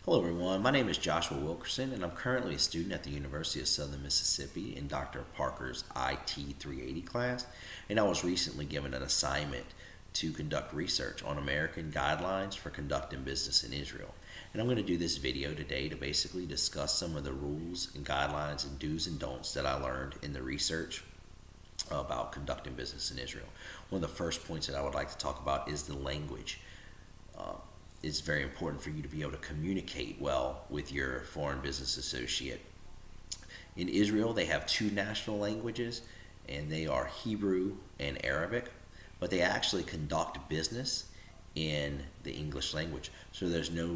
Hello, everyone. My name is Joshua Wilkerson, and I'm currently a student at the University of Southern Mississippi in Dr. Parker's IT 380 class. And I was recently given an assignment to conduct research on American guidelines for conducting business in Israel. And I'm going to do this video today to basically discuss some of the rules and guidelines and do's and don'ts that I learned in the research about conducting business in Israel. One of the first points that I would like to talk about is the language. Uh, it's very important for you to be able to communicate well with your foreign business associate. In Israel, they have two national languages, and they are Hebrew and Arabic, but they actually conduct business in the English language. So there's no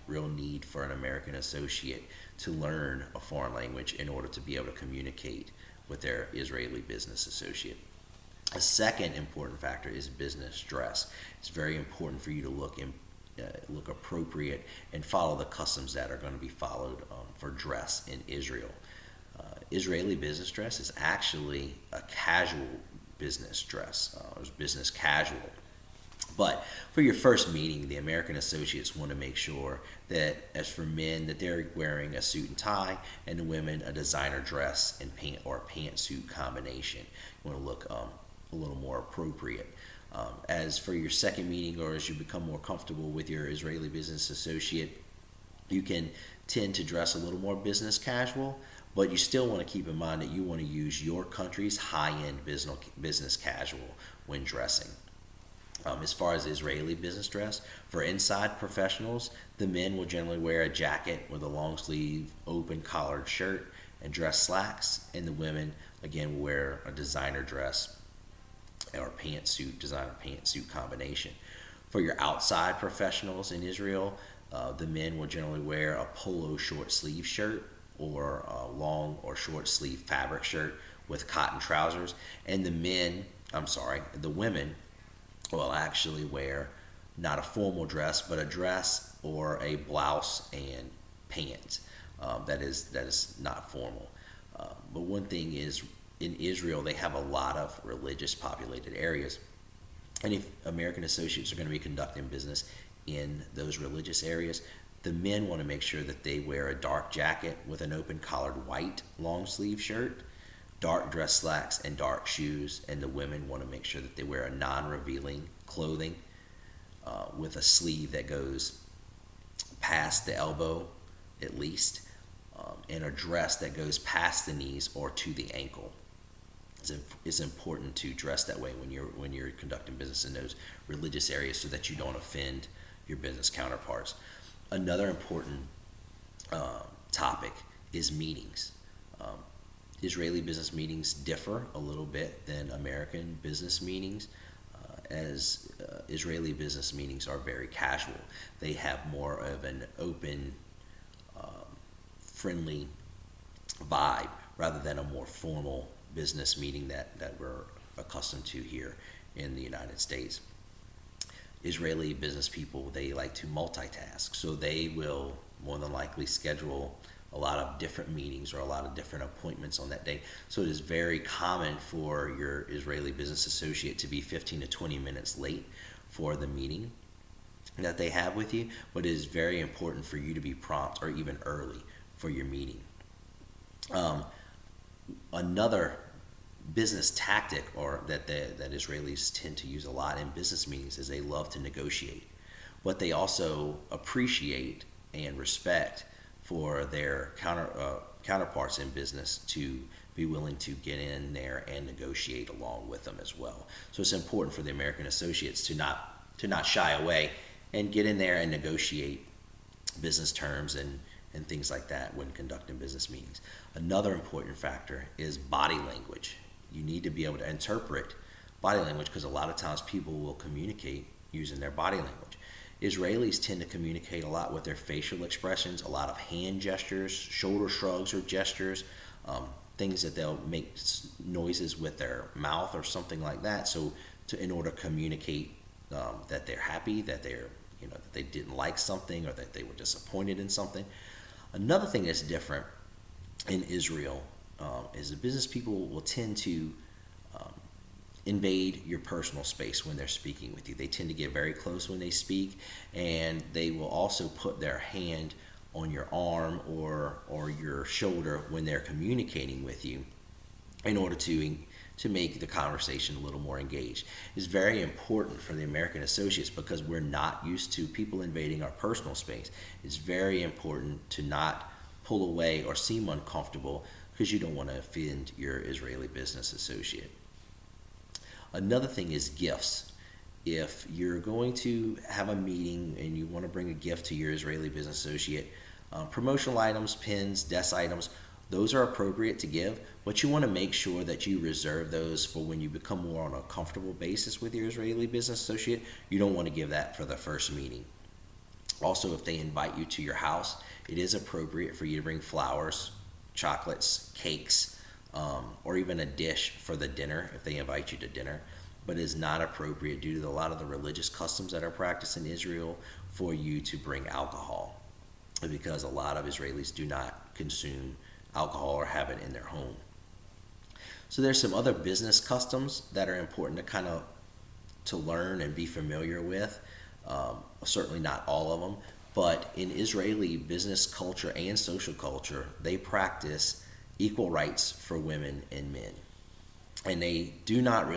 real need for an American associate to learn a foreign language in order to be able to communicate with their Israeli business associate. A second important factor is business dress. It's very important for you to look appropriate and follow the customs that are going to be followed for dress in Israel. Israeli business dress is actually a casual business dress. It's business casual. But for your first meeting, the American associates want to make sure that, as for men, that they're wearing a suit and tie, and the women a designer dress and pant or a pantsuit combination. You want to look a little more appropriate. As for your second meeting, or as you become more comfortable with your Israeli business associate, you can tend to dress a little more business casual, but you still want to keep in mind that you want to use your country's high-end business casual when dressing. As far as Israeli business dress, for inside professionals, the men will generally wear a jacket with a long sleeve, open collared shirt and dress slacks, and the women, again, will wear a designer dress or designer pantsuit combination. For your outside professionals in Israel, the men will generally wear a polo short sleeve shirt or a long or short sleeve fabric shirt with cotton trousers, and the women will actually wear not a formal dress, but a dress or a blouse and pants. That is not formal. But one thing is, in Israel, they have a lot of religious populated areas, and if American associates are going to be conducting business in those religious areas, the men want to make sure that they wear a dark jacket with an open collared white long sleeve shirt, dark dress slacks, and dark shoes, and the women want to make sure that they wear a non-revealing clothing with a sleeve that goes past the elbow at least, and a dress that goes past the knees or to the ankle. It's important to dress that way when you're conducting business in those religious areas, so that you don't offend your business counterparts. Another important topic is meetings. Israeli business meetings differ a little bit than American business meetings, as Israeli business meetings are very casual. They have more of an open, friendly vibe rather than a more formal business meeting that we're accustomed to here in the United States. Israeli business people, they like to multitask, so they will more than likely schedule a lot of different meetings or a lot of different appointments on that day. So it is very common for your Israeli business associate to be 15 to 20 minutes late for the meeting that they have with you, but it is very important for you to be prompt or even early for your meeting. Another business tactic, or that Israelis tend to use a lot in business meetings, is they love to negotiate. But they also appreciate and respect for their counterparts in business to be willing to get in there and negotiate along with them as well. So it's important for the American associates to not shy away and get in there and negotiate business terms and things like that when conducting business meetings. Another important factor is body language. You need to be able to interpret body language, because a lot of times people will communicate using their body language. Israelis tend to communicate a lot with their facial expressions, a lot of hand gestures, shoulder shrugs or gestures, things that they'll make noises with their mouth or something like that. So in order to communicate that they're happy, that that they didn't like something, or that they were disappointed in something. Another thing that's different in Israel is the business people will tend to invade your personal space when they're speaking with you. They tend to get very close when they speak, and they will also put their hand on your arm or your shoulder when they're communicating with you in order to make the conversation a little more engaged. It's very important for the American associates because we're not used to people invading our personal space. It's very important to not pull away or seem uncomfortable because you don't want to offend your Israeli business associate. Another thing is gifts. If you're going to have a meeting and you want to bring a gift to your Israeli business associate, promotional items, pins, desk items, those are appropriate to give, but you want to make sure that you reserve those for when you become more on a comfortable basis with your Israeli business associate. You don't want to give that for the first meeting. Also, if they invite you to your house, it is appropriate for you to bring flowers, chocolates, cakes, or even a dish for the dinner if they invite you to dinner. But it is not appropriate due to a lot of the religious customs that are practiced in Israel for you to bring alcohol, because a lot of Israelis do not consume alcohol or have it in their home. So there's some other business customs that are important to learn and be familiar with. Certainly not all of them, but in Israeli business culture and social culture, they practice equal rights for women and men, and they're not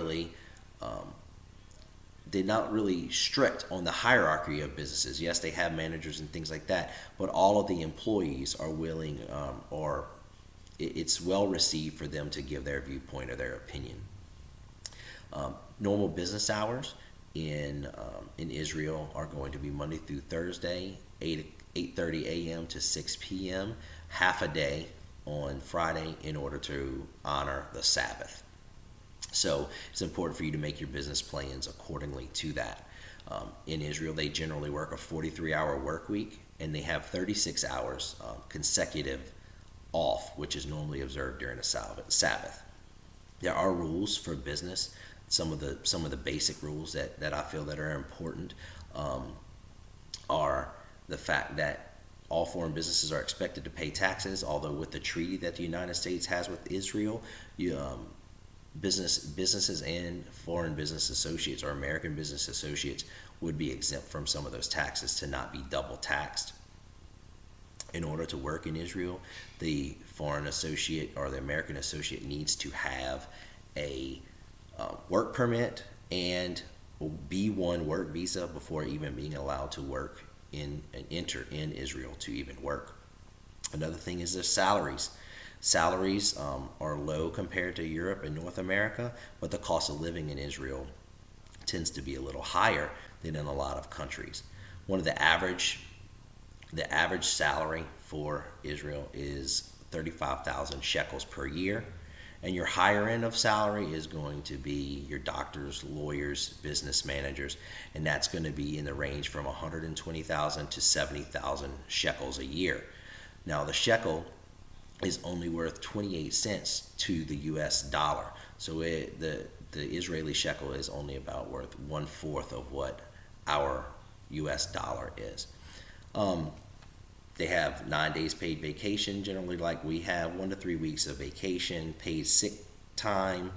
really strict on the hierarchy of businesses. Yes, they have managers and things like that, but all of the employees are willing, or it's well received for them to give their viewpoint or their opinion. Normal business hours in Israel are going to be Monday through Thursday, 8:30 a.m. to 6 p.m., half a day on Friday in order to honor the Sabbath. So it's important for you to make your business plans accordingly to that. In Israel, they generally work a 43-hour work week, and they have 36 hours consecutive off, which is normally observed during a Sabbath. There are rules for business. Some of the basic rules that I feel that are important are the fact that all foreign businesses are expected to pay taxes, although with the treaty that the United States has with Israel, businesses and foreign business associates or American business associates would be exempt from some of those taxes to not be double taxed. In order to work in Israel, the foreign associate or the American associate needs to have a work permit and B1 work visa before even being allowed to work and enter in Israel to even work. Another thing is their salaries. Salaries are low compared to Europe and North America, but the cost of living in Israel tends to be a little higher than in a lot of countries. The average salary for Israel is 35,000 shekels per year, and your higher end of salary is going to be your doctors, lawyers, business managers, and that's going to be in the range from 120,000 to 70,000 shekels a year. Now, the shekel is only worth 28 cents to the U.S. dollar. So the Israeli shekel is only about worth 1/4 of what our U.S. dollar is. They have 9 days paid vacation, generally like we have, 1 to 3 weeks of vacation, paid sick time,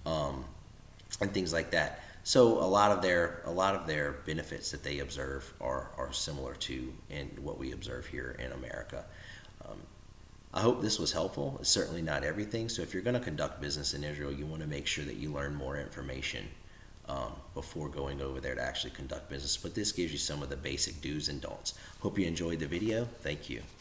and things like that. So a lot of their benefits that they observe are similar to in what we observe here in America. I hope this was helpful. It's certainly not everything. So if you're going to conduct business in Israel, you want to make sure that you learn more information before going over there to actually conduct business. But this gives you some of the basic do's and don'ts. Hope you enjoyed the video. Thank you.